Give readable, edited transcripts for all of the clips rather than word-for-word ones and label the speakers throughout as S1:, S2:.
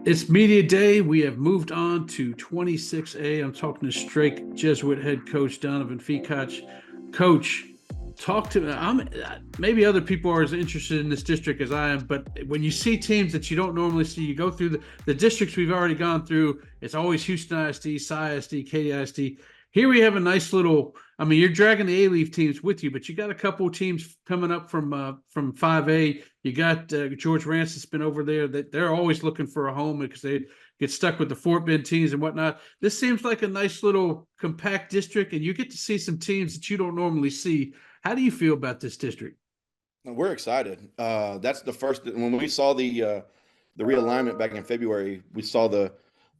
S1: It's media day. We have moved on to 26A. I'm talking to Strake Jesuit head coach Donovan Fikac. Coach, talk to me. Maybe other people are as interested in this district as I am, but when you see teams that you don't normally see, you go through the districts we've already gone through. It's always Houston ISD, Cy ISD, Katy ISD. Here we have a nice little. I mean, you're dragging the A-Leaf teams with you, but you got a couple of teams coming up from 5A. You got George Rance that's been over there. That they're always looking for a home because they get stuck with the Fort Bend teams and whatnot. This seems like a nice little compact district, and you get to see some teams that you don't normally see. How do you feel about this district?
S2: We're excited. That's the first when we saw the realignment back in February. We saw the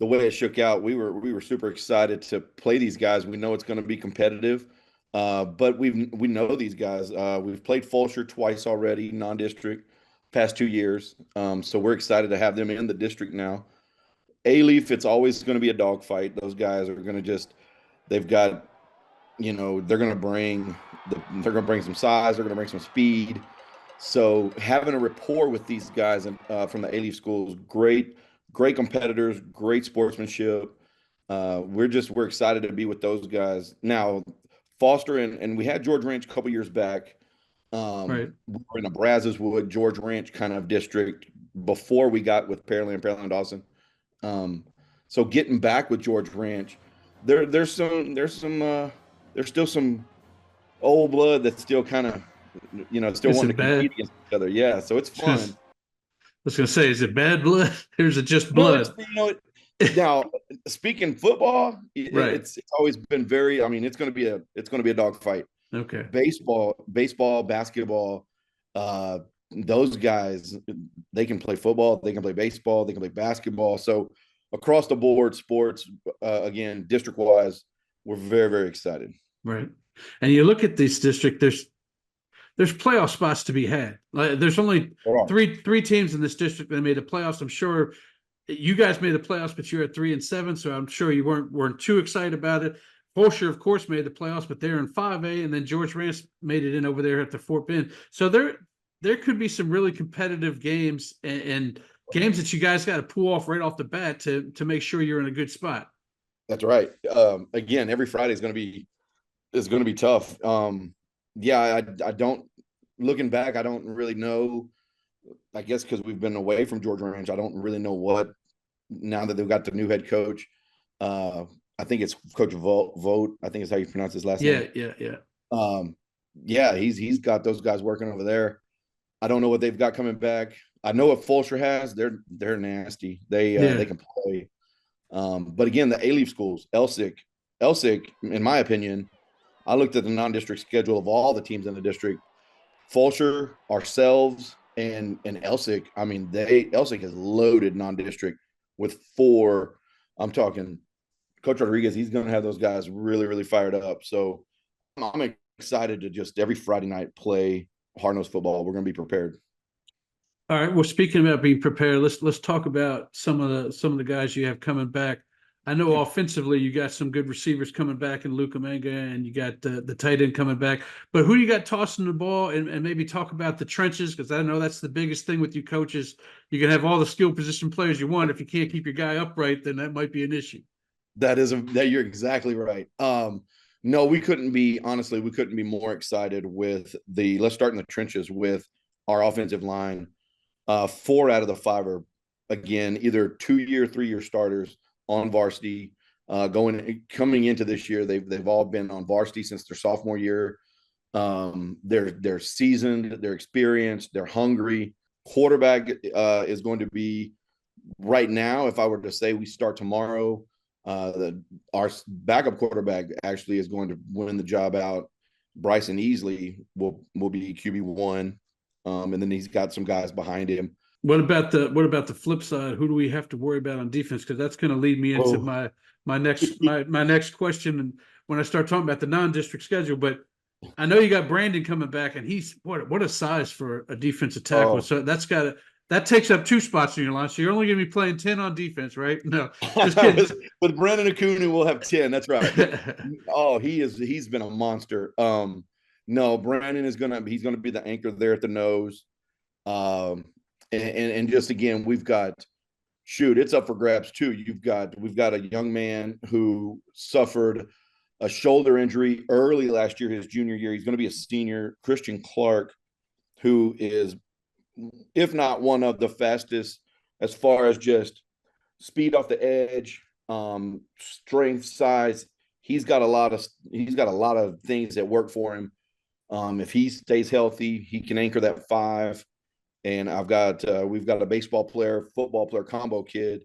S2: way it shook out. We were super excited to play these guys. We know it's going to be competitive, but we know these guys. We've played Fulshear twice already, non-district, past 2 years. So we're excited to have them in the district now. A-Leaf, it's always going to be a dogfight. Those guys are going to they've got, they're going to bring some size. They're going to bring some speed. So having a rapport with these guys from the A-Leaf schools, great competitors, great sportsmanship. We're excited to be with those guys. Now, Foster and we had George Ranch a couple years back.
S1: Right.
S2: We were in a Brazos Wood, George Ranch kind of district before we got with Pearland Dawson. So getting back with George Ranch, there's still some old blood that's still kind of still
S1: Is
S2: wanting
S1: it
S2: to compete
S1: bad?
S2: against each other. Yeah, so it's
S1: I
S2: fun.
S1: was going to say, is it bad blood or is it just
S2: No, it's
S1: blood?
S2: now speaking football,
S1: Right.
S2: it's always been very. I mean, it's going to be a dogfight.
S1: Okay.
S2: Baseball, basketball, uh, those guys they can play football, they can play baseball, they can play basketball. So across the board, sports again, district wise, we're very excited.
S1: Right. And you look at this district, there's playoff spots to be had. Like, there's only
S2: All right.
S1: three teams in this district that made the playoffs. I'm sure you guys made the playoffs, but you're at 3-7, so I'm sure you weren't too excited about it. Fulshear, of course, made the playoffs, but they're in 5A, and then George Rance made it in over there at the Fort Bend. So there could be some really competitive games and games that you guys got to pull off right off the bat to make sure you're in a good spot.
S2: That's right. Again, every Friday is going to be tough. Yeah, I don't. Looking back, I don't really know. I guess because we've been away from Georgia Ranch, I don't really know what now that they've got the new head coach. Uh, I think it's Coach Vogt. I think is how you pronounce his last
S1: Yeah,
S2: name.
S1: yeah, yeah.
S2: Um, yeah, he's got those guys working over there. I don't know what they've got coming back. I know what Fulshear has. They're nasty. They
S1: Yeah.
S2: can play. But again, the A-Leaf schools, Elsick, in my opinion, I looked at the non-district schedule of all the teams in the district. Fulshear, ourselves, and Elsick. I mean, Elsick has loaded non-district with four. I'm talking Coach Rodriguez. He's going to have those guys really fired up. So I'm excited to just every Friday night play hard-nosed football. We're going to be prepared.
S1: All right. Well, speaking about being prepared, let's talk about some of the guys you have coming back. I know offensively you got some good receivers coming back in Luka Manga, and you got the tight end coming back. But who do you got tossing the ball, and maybe talk about the trenches, because I know that's the biggest thing with you coaches. You can have all the skill position players you want. If you can't keep your guy upright, then that might be an issue.
S2: That you're exactly right. No, we couldn't be more excited with let's start in the trenches with our offensive line. Four out of the five are again either 2-year, 3-year starters on varsity. Coming into this year, they've all been on varsity since their sophomore year. They're seasoned, they're experienced, they're hungry. Quarterback is going to be right now. If I were to say we start tomorrow, our backup quarterback actually is going to win the job out. Bryson Easley will be QB1, and then he's got some guys behind him.
S1: What about the flip side? Who do we have to worry about on defense? Because that's going to lead me into
S2: Oh,
S1: my next question. And when I start talking about the non-district schedule, but I know you got Brandon coming back, and he's what a size for a defensive tackle.
S2: oh.
S1: So that takes up two spots in your line. So you're only going to be playing 10 on defense, right? No, just kidding.
S2: with Brandon Acuna, we'll have 10. That's right. Oh, he's been a monster. No, Brandon he's gonna be the anchor there at the nose. Um, and just again, we've got shoot, it's up for grabs too. We've got a young man who suffered a shoulder injury early last year, his junior year. He's going to be a senior, Christian Clark, who is, if not one of the fastest as far as just speed off the edge, strength, size. He's got a lot of things that work for him. If he stays healthy, he can anchor that 5. And we've got a baseball player, football player combo kid,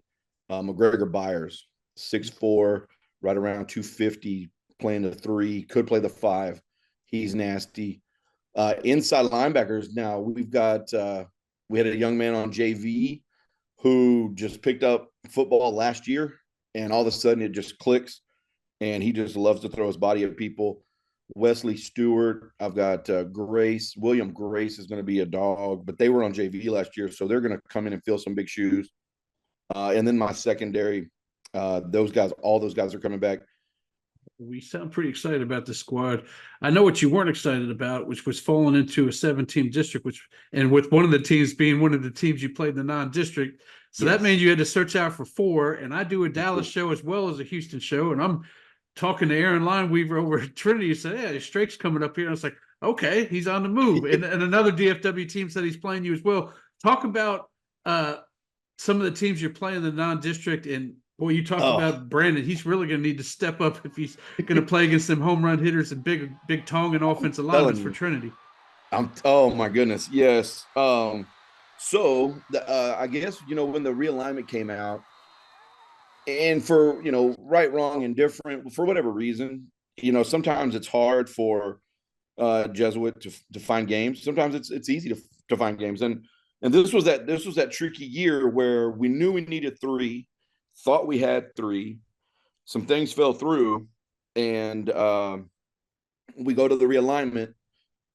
S2: McGregor Byers, 6'4", right around 250, playing the 3, could play the 5. He's nasty. Inside linebackers, now we had a young man on JV who just picked up football last year, and all of a sudden it just clicks, and he just loves to throw his body at people. Wesley Stewart, I've got William Grace is going to be a dog, but they were on JV last year, so they're going to come in and fill some big shoes. And then my secondary, all those guys are coming back.
S1: We sound pretty excited about the squad. I know what you weren't excited about, which was falling into a 7-team district, and with one of the teams being one of the teams you played in the non-district. So yes. That means you had to search out for 4. And I do a Dallas show as well as a Houston show, and I'm talking to Aaron Lineweaver over at Trinity. He said, "Yeah, Strake's coming up here." And I was like, "Okay, he's on the move." And another DFW team said he's playing you as well. Talk about some of the teams you're playing in the non-district. And boy, you talk about Brandon. He's really going to need to step up if he's going to play against them home run hitters and big Tongan offensive linemen for Trinity.
S2: Oh my goodness, yes. So I guess when the realignment came out, and for right, wrong, and different, for whatever reason, sometimes it's hard for Jesuit to find games. Sometimes it's easy to find games, and this was that tricky year where we knew we needed 3, thought we had 3, some things fell through, and we go to the realignment,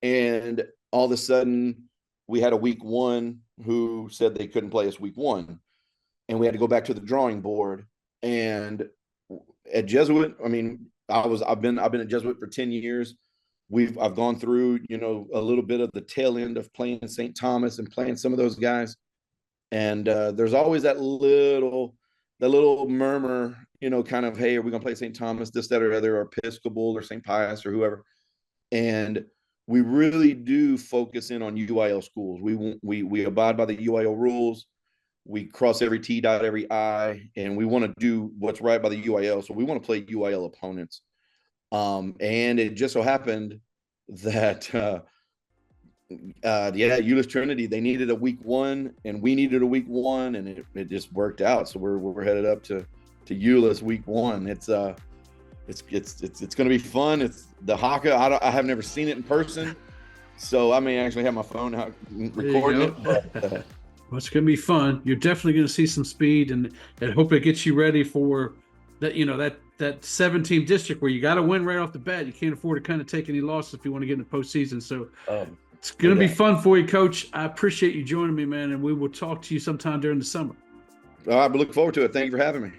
S2: and all of a sudden we had a week 1 who said they couldn't play us week 1, and we had to go back to the drawing board. And at Jesuit, I mean, I've been at Jesuit for 10 years. I've gone through, a little bit of the tail end of playing St. Thomas and playing some of those guys. And there's always that little murmur, kind of, hey, are we going to play St. Thomas, this, that, or other, or Episcopal or St. Pius or whoever. And we really do focus in on UIL schools. We abide by the UIL rules. We cross every T, dot every I, and we want to do what's right by the UIL. So we want to play UIL opponents. And it just so happened that, Euless Trinity, they needed a week 1, and we needed a week 1, and it just worked out. So we're headed up to Euless week 1. It's going to be fun. It's the Haka. I have never seen it in person, so I may actually have my phone out recording it. But,
S1: well, it's going to be fun. You're definitely going to see some speed, and hope it gets you ready for that. That 7-team district where you got to win right off the bat. You can't afford to kind of take any losses if you want to get in the postseason. So it's going to be fun for you, Coach. I appreciate you joining me, man, and we will talk to you sometime during the summer.
S2: All right, we look forward to it. Thank you for having me.